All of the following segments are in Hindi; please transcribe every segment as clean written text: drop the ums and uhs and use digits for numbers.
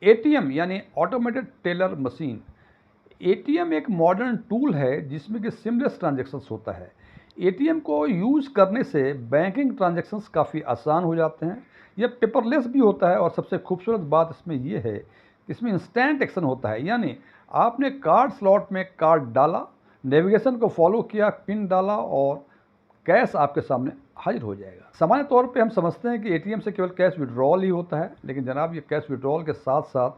एटीएम यानी ऑटोमेटेड टेलर मशीन। एटीएम एक मॉडर्न टूल है जिसमें कि सिमलेस ट्रांजैक्शंस होता है। एटीएम को यूज़ करने से बैंकिंग ट्रांजैक्शंस काफ़ी आसान हो जाते हैं। यह पेपरलेस भी होता है और सबसे खूबसूरत बात इसमें यह है कि इसमें इंस्टेंट एक्शन होता है, यानी आपने कार्ड स्लॉट में कार्ड डाला, नेविगेशन को फॉलो किया, पिन डाला और कैश आपके सामने हाजिर हो जाएगा। सामान्य तौर पे हम समझते हैं कि एटीएम से केवल कैश विड्रॉल ही होता है, लेकिन जनाब ये कैश विड्रॉल के साथ साथ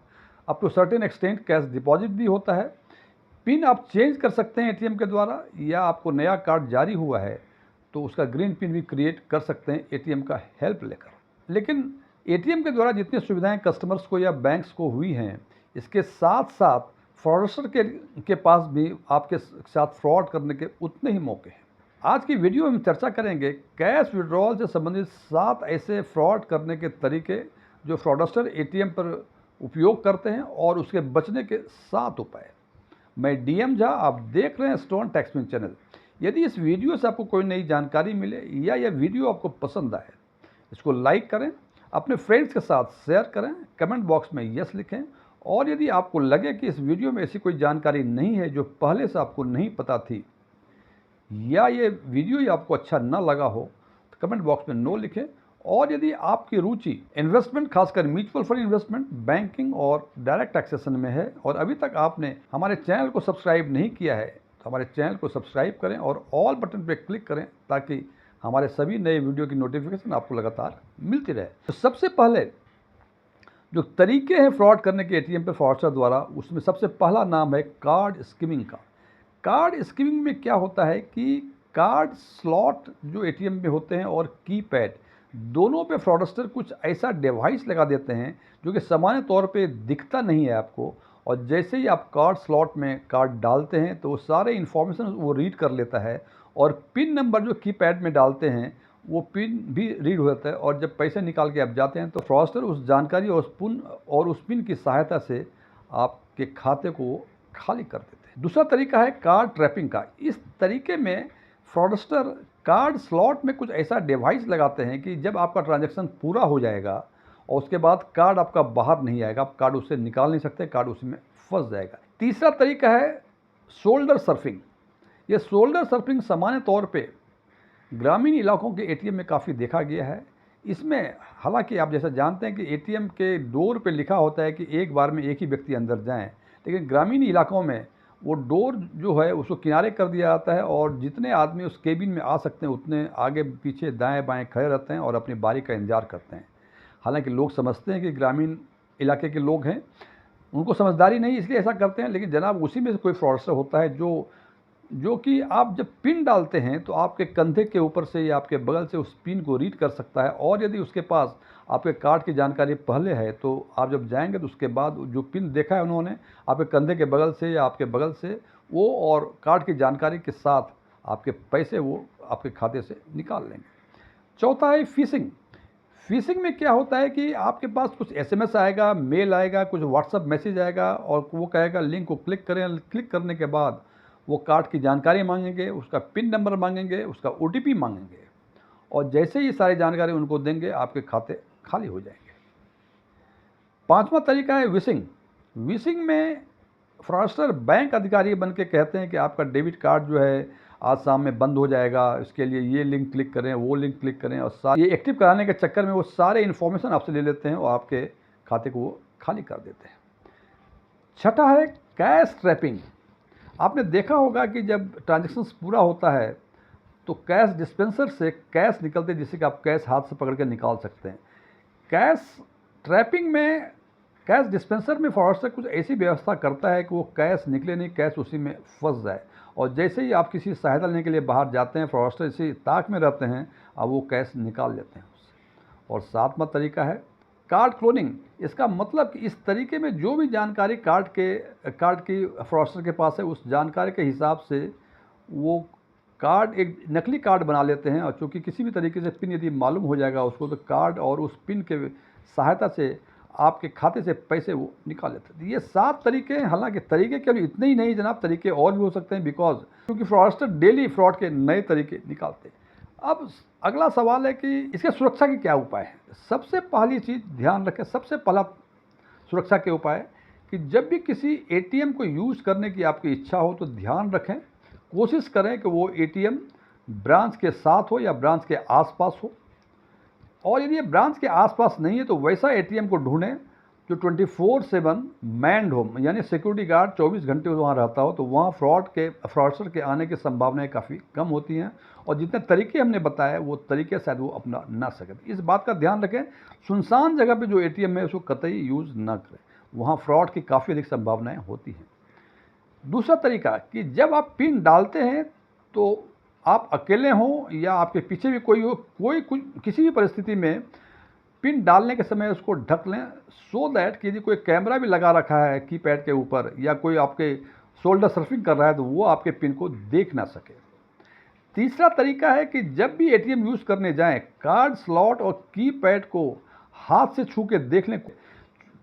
up to certain extent cash deposit भी होता है। पिन आप चेंज कर सकते हैं एटीएम के द्वारा, या आपको नया कार्ड जारी हुआ है तो उसका ग्रीन पिन भी क्रिएट कर सकते हैं एटीएम का हेल्प लेकर। लेकिन एटीएम के द्वारा जितनी सुविधाएं कस्टमर्स को या बैंक्स को हुई हैं, इसके साथ साथ फ्रॉडस्टर के पास भी आपके साथ फ्रॉड करने के उतने ही मौके हैं। आज की वीडियो में हम चर्चा करेंगे कैश विड्रॉल से संबंधित 7 ऐसे फ्रॉड करने के तरीके जो फ्रॉडस्टर एटीएम पर उपयोग करते हैं और उसके बचने के 7 उपाय। मैं डीएम झा, आप देख रहे हैं स्टोन टैक्समैन चैनल। यदि इस वीडियो से आपको कोई नई जानकारी मिले या यह वीडियो आपको पसंद आए, इसको लाइक करें, अपने फ्रेंड्स के साथ शेयर करें, कमेंट बॉक्स में यस लिखें, और यदि आपको लगे कि इस वीडियो में ऐसी कोई जानकारी नहीं है जो पहले से आपको नहीं पता थी, या ये वीडियो ही आपको अच्छा न लगा हो, तो कमेंट बॉक्स में नो लिखें। और यदि आपकी रुचि इन्वेस्टमेंट, खासकर म्यूचुअल फंड इन्वेस्टमेंट, बैंकिंग और डायरेक्ट टैक्सेशन में है और अभी तक आपने हमारे चैनल को सब्सक्राइब नहीं किया है, तो हमारे चैनल को सब्सक्राइब करें और ऑल बटन पर क्लिक करें ताकि हमारे सभी नए वीडियो की नोटिफिकेशन आपको लगातार मिलती रहे। तो सबसे पहले जो तरीके हैं फ्रॉड करने के एटीएम पर फ्रॉडस्टर द्वारा, उसमें सबसे पहला नाम है कार्ड स्किमिंग का। कार्ड स्किमिंग में क्या होता है कि कार्ड स्लॉट जो एटीएम में होते हैं और कीपैड, दोनों पे फ्रॉडस्टर कुछ ऐसा डिवाइस लगा देते हैं जो कि सामान्य तौर पे दिखता नहीं है आपको, और जैसे ही आप कार्ड स्लॉट में कार्ड डालते हैं तो वो सारे इन्फॉर्मेशन वो रीड कर लेता है, और पिन नंबर जो कीपैड में डालते हैं वो पिन भी रीड हो जाता है, और जब पैसे निकाल के आप जाते हैं तो फ्रॉडस्टर उस जानकारी और उस पिन की सहायता से आपके खाते को खाली कर देते हैं। दूसरा तरीका है कार्ड ट्रैपिंग का। इस तरीके में फ्रॉडस्टर कार्ड स्लॉट में कुछ ऐसा डिवाइस लगाते हैं कि जब आपका ट्रांजैक्शन पूरा हो जाएगा और उसके बाद कार्ड आपका बाहर नहीं आएगा, आप कार्ड उससे निकाल नहीं सकते, कार्ड उसी में फंस जाएगा। तीसरा तरीका है शोल्डर सर्फिंग। यह शोल्डर सर्फिंग सामान्य तौर पे ग्रामीण इलाकों के एटीएम में काफ़ी देखा गया है। इसमें हालांकि आप जैसा जानते हैं कि एटीएम के डोर पे लिखा होता है कि एक बार में एक ही व्यक्ति अंदर जाएं, लेकिन ग्रामीण इलाकों में वो डोर जो है उसको किनारे कर दिया जाता है और जितने आदमी उस केबिन में आ सकते हैं उतने आगे पीछे दाएं बाएं खड़े रहते हैं और अपनी बारी का इंतजार करते हैं। हालांकि लोग समझते हैं कि ग्रामीण इलाके के लोग हैं, उनको समझदारी नहीं इसलिए ऐसा करते हैं, लेकिन जनाब उसी में से कोई फ्रॉडस्टर होता है जो कि आप जब पिन डालते हैं तो आपके कंधे के ऊपर से या आपके बगल से उस पिन को रीड कर सकता है, और यदि उसके पास आपके कार्ड की जानकारी पहले है तो आप जब जाएंगे तो उसके बाद जो पिन देखा है उन्होंने आपके कंधे के बगल से या आपके बगल से, वो और कार्ड की जानकारी के साथ आपके पैसे वो आपके खाते से निकाल लेंगे। चौथा है फिशिंग। फिशिंग में क्या होता है कि आपके पास कुछ एसएमएस आएगा, मेल आएगा, कुछ व्हाट्सएप मैसेज आएगा और वो कहेगा लिंक को क्लिक करें। क्लिक करने के बाद वो कार्ड की जानकारी मांगेंगे, उसका पिन नंबर मांगेंगे, उसका ओटीपी मांगेंगे, और जैसे ही सारी जानकारी उनको देंगे आपके खाते खाली हो जाएंगे। पांचवा तरीका है विशिंग। विशिंग में फ्रॉडस्टर बैंक अधिकारी बन के कहते हैं कि आपका डेबिट कार्ड जो है आज शाम में बंद हो जाएगा, इसके लिए ये लिंक क्लिक करें, वो लिंक क्लिक करें, और ये एक्टिव कराने के चक्कर में वो सारे इन्फॉर्मेशन आपसे ले लेते हैं और आपके खाते को वो खाली कर देते हैं। छठा है कैश ट्रैपिंग। आपने देखा होगा कि जब ट्रांजैक्शन पूरा होता है तो कैश डिस्पेंसर से कैश निकलते हैं, जिससे कि आप कैश हाथ से पकड़ के निकाल सकते हैं। कैश ट्रैपिंग में कैश डिस्पेंसर में फ्रॉडस्टर कुछ ऐसी व्यवस्था करता है कि वो कैश निकले नहीं, कैश उसी में फंस जाए, और जैसे ही आप किसी सहायता लेने के लिए बाहर जाते हैं फ्रॉडस्टर इसी ताक में रहते हैं, अब वो कैश निकाल लेते हैं उससे। और सातवां तरीका है कार्ड क्लोनिंग। इसका मतलब कि इस तरीके में जो भी जानकारी कार्ड की फ्रॉडस्टर के पास है, उस जानकारी के हिसाब से वो कार्ड एक नकली कार्ड बना लेते हैं, और चूँकि किसी भी तरीके से पिन यदि मालूम हो जाएगा उसको, तो कार्ड और उस पिन के सहायता से आपके खाते से पैसे वो निकाल लेते हैं। ये 7 तरीके हैं। हालांकि तरीके केवल इतने ही नहीं जनाब, तरीके और भी हो सकते हैं, क्योंकि फ्रॉडस्टर डेली फ्रॉड के नए तरीके निकालते हैं। अब अगला सवाल है कि इसके सुरक्षा के क्या उपाय हैं। सबसे पहली चीज़ ध्यान रखें, सबसे पहला सुरक्षा के उपाय कि जब भी किसी एटीएम को यूज़ करने की आपकी इच्छा हो तो ध्यान रखें, कोशिश करें कि वो एटीएम ब्रांच के साथ हो या ब्रांच के आसपास हो, और यदि ये ब्रांच के आसपास नहीं है तो वैसा एटीएम को ढूंढें जो 24/7 मैन्ड हो, यानी सिक्योरिटी गार्ड 24 घंटे वहाँ रहता हो, तो वहाँ फ्रॉडस्टर के आने की संभावनाएं काफ़ी कम होती हैं, और जितने तरीके हमने बताए वो तरीके शायद वो अपना ना सकें। इस बात का ध्यान रखें, सुनसान जगह पे जो एटीएम है उसको कतई यूज़ ना करें, वहाँ फ्रॉड की काफ़ी अधिक संभावनाएं होती हैं। दूसरा तरीका कि जब आप पिन डालते हैं तो आप अकेले हों या आपके पीछे भी कोई हो, किसी भी परिस्थिति में पिन डालने के समय उसको ढक लें, सो दैट कि यदि कोई कैमरा भी लगा रखा है कीपैड के ऊपर या कोई आपके शोल्डर सर्फिंग कर रहा है तो वो आपके पिन को देख ना सके। तीसरा तरीका है कि जब भी एटीएम यूज़ करने जाएं, कार्ड स्लॉट और कीपैड को हाथ से छू के देख लें।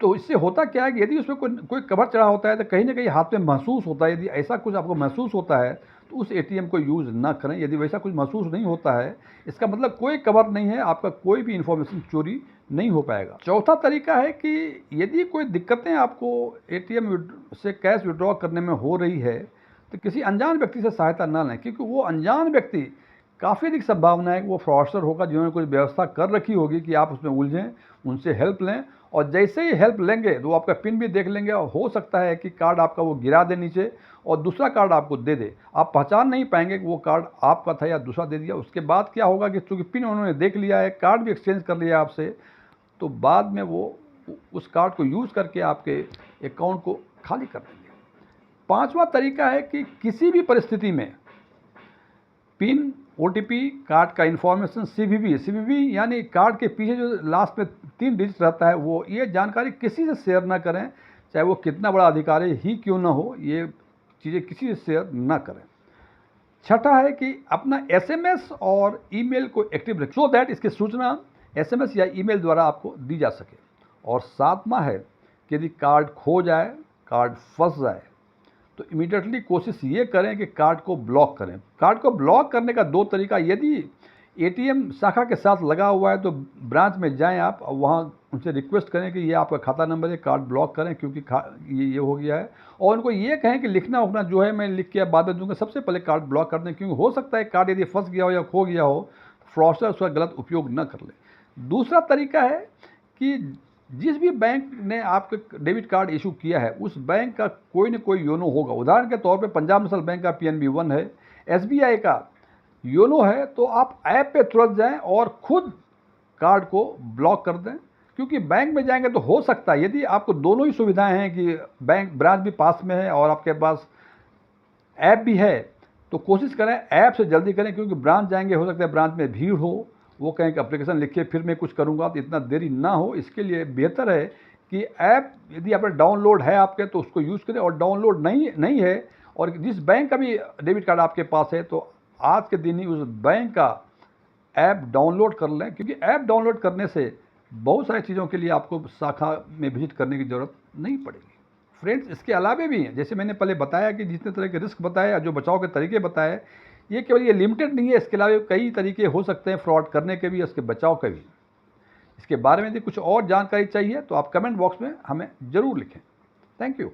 तो इससे होता क्या है कि यदि उसमें कोई कवर चढ़ा होता है तो कहीं ना कहीं हाथ में महसूस होता है, यदि ऐसा कुछ आपको महसूस होता है तो उस एटीएम को यूज़ ना करें। यदि वैसा कुछ महसूस नहीं होता है, इसका मतलब कोई कवर नहीं है, आपका कोई भी इंफॉर्मेशन चोरी नहीं हो पाएगा। चौथा तरीका है कि यदि कोई दिक्कतें आपको एटीएम से कैश विड्रॉ करने में हो रही है तो किसी अनजान व्यक्ति से सहायता ना लें, क्योंकि वो अनजान व्यक्ति काफ़ी अधिक संभावना है कि वो फ्रॉडस्टर होगा जिन्होंने कोई व्यवस्था कर रखी होगी कि आप उसमें उलझें, उनसे हेल्प लें, और जैसे ही हेल्प लेंगे तो वो आपका पिन भी देख लेंगे, और हो सकता है कि कार्ड आपका वो गिरा दे नीचे और दूसरा कार्ड आपको दे दे। आप पहचान नहीं पाएंगे कि वो कार्ड आपका था या दूसरा दे दिया। उसके बाद क्या होगा कि चूँकि पिन उन्होंने देख लिया है, कार्ड भी एक्सचेंज कर लिया आपसे, तो बाद में वो उस कार्ड को यूज़ करके आपके अकाउंट को खाली कर देंगे। पांचवा तरीका है कि किसी भी परिस्थिति में पिन, ओटीपी, कार्ड का इन्फॉर्मेशन, सीवीवी यानी कार्ड के पीछे जो लास्ट में 3 डिजिट रहता है, वो ये जानकारी किसी से शेयर ना करें, चाहे वो कितना बड़ा अधिकारी ही क्यों ना हो, ये चीज़ें किसी से शेयर ना करें। छठा है कि अपना एसएमएस और ईमेल को एक्टिव रखें, सो दैट इसकी सूचना एसएमएस या ईमेल द्वारा आपको दी जा सके। और सातवां है कि यदि कार्ड खो जाए, कार्ड फंस जाए, तो इमीडिएटली कोशिश ये करें कि कार्ड को ब्लॉक करें। कार्ड को ब्लॉक करने का 2 तरीका, यदि एटीएम शाखा के साथ लगा हुआ है तो ब्रांच में जाएं आप और वहाँ उनसे रिक्वेस्ट करें कि ये आपका खाता नंबर है, कार्ड ब्लॉक करें क्योंकि ये हो गया है, और उनको ये कहें कि लिखना उखना जो है मैं लिख के बाद में दूंगा, सबसे पहले कार्ड ब्लॉक कर दें, क्योंकि हो सकता है कार्ड यदि फंस गया हो या खो गया हो, फ्रॉडस्टर उसका गलत उपयोग न कर ले। दूसरा तरीका है कि जिस भी बैंक ने आपके डेबिट कार्ड इशू किया है उस बैंक का कोई न कोई योनो होगा। उदाहरण के तौर पे पंजाब नेशनल बैंक का पीएनबी 1 है, एसबीआई का योनो है, तो आप ऐप पे तुरंत जाएं और खुद कार्ड को ब्लॉक कर दें, क्योंकि बैंक में जाएंगे तो हो सकता है यदि आपको दोनों ही सुविधाएं हैं कि बैंक ब्रांच भी पास में है और आपके पास ऐप भी है, तो कोशिश करें ऐप से जल्दी करें, क्योंकि ब्रांच जाएंगे हो सकता है ब्रांच में भीड़ हो, वो कहें कि एप्लीकेशन लिखिए फिर मैं कुछ करूंगा, तो इतना देरी ना हो। इसके लिए बेहतर है कि ऐप यदि आप डाउनलोड है आपके तो उसको यूज़ करें, और डाउनलोड नहीं है और जिस बैंक का भी डेबिट कार्ड आपके पास है तो आज के दिन ही उस बैंक का ऐप डाउनलोड कर लें, क्योंकि ऐप डाउनलोड करने से बहुत सारी चीज़ों के लिए आपको शाखा में विजिट करने की ज़रूरत नहीं पड़ेगी। फ्रेंड्स, इसके अलावे भी हैं, जैसे मैंने पहले बताया कि जितने तरह के रिस्क बताए, जो बचाव के तरीके बताए, ये केवल ये लिमिटेड नहीं है, इसके अलावा कई तरीके हो सकते हैं फ्रॉड करने के भी, इसके बचाव के भी। इसके बारे में यदि कुछ और जानकारी चाहिए तो आप कमेंट बॉक्स में हमें ज़रूर लिखें। Thank you.